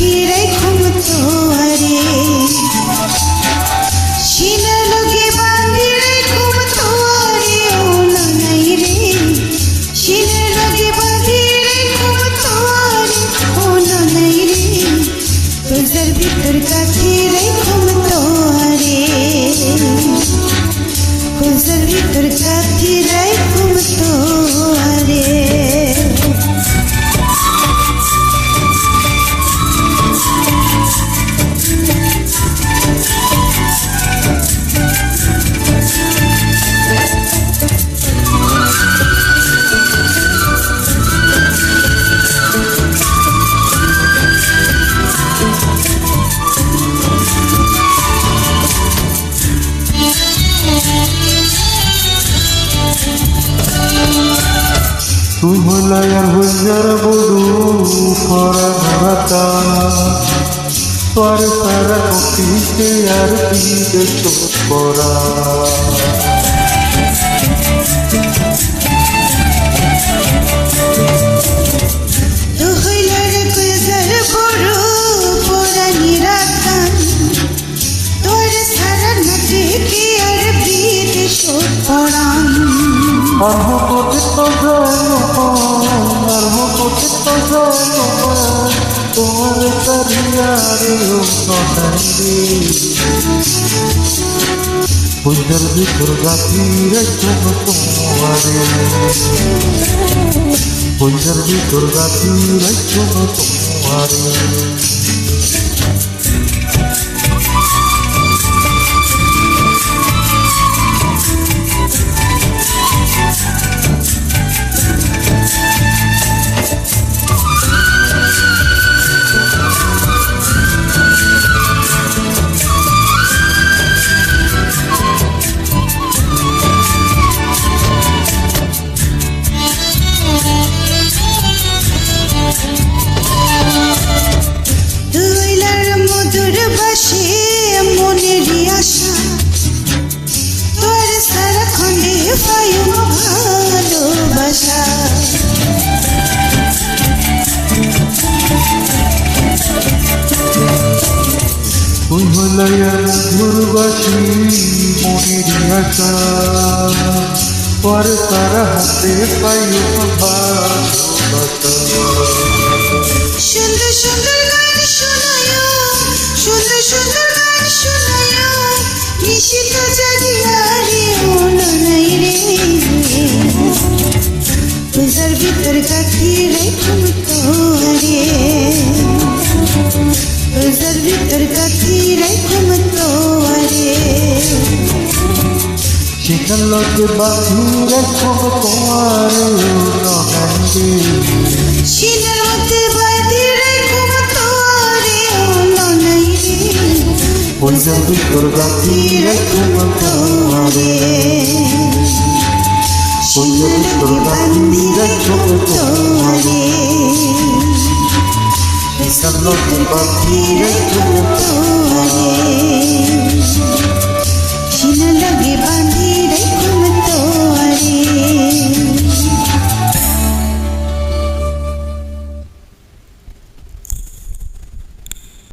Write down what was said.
গাথিরাই ঘুমতো আরে সিনার লগে বাঁধিরাই ঘুমতো আরে ও নাই রে সিনার লগে বাঁধিরাই ঘুমতো আরে ও নাই রে রোজার ভিতর গাথিরাই ঘুমতো আরে রোজার ভিতর গাথিরাই ঘুমতো আরে তুই হলায়ার হইয়ার বড়ু ফরা ধরাতা তোর সারা কপিতে আর পিতে চোখ পড়া তোমার কারিয়ারে পূজার ভিতর গাথিরে তোমারে পূজার ভিতর গাথিরে তোমারে মনেরই আশা তোর সারা খন্ডে পায়ু ভালোবাসা তুই হলায়ার মধুরবাসী মনেরই আশা তোর সারা হাতে পায়ু ভালোবাসা সুন্দর সুন্দর গান শোনায়ো সুন্দর সুন্দর গান শোনায়ো নিশিত জাগিয়া রে ও নাই রে রোজার ভিতর গাথিরাই ঘুমতো আরে রোজার ভিতর গাথিরাই ঘুমতো আরে সেখান লগে বাঁধিরে তোমারে নহাইরে সিনার মধ্যে বাঁধিরাই ঘুমতো আরে ও নাই রে পূজার ভিতর গাথিরে ঘুমতো আরে পূজার ভিতর গাথিরে ঘুমতো আরে সেখান লগে বাঁধিরে ঘুমতো আরে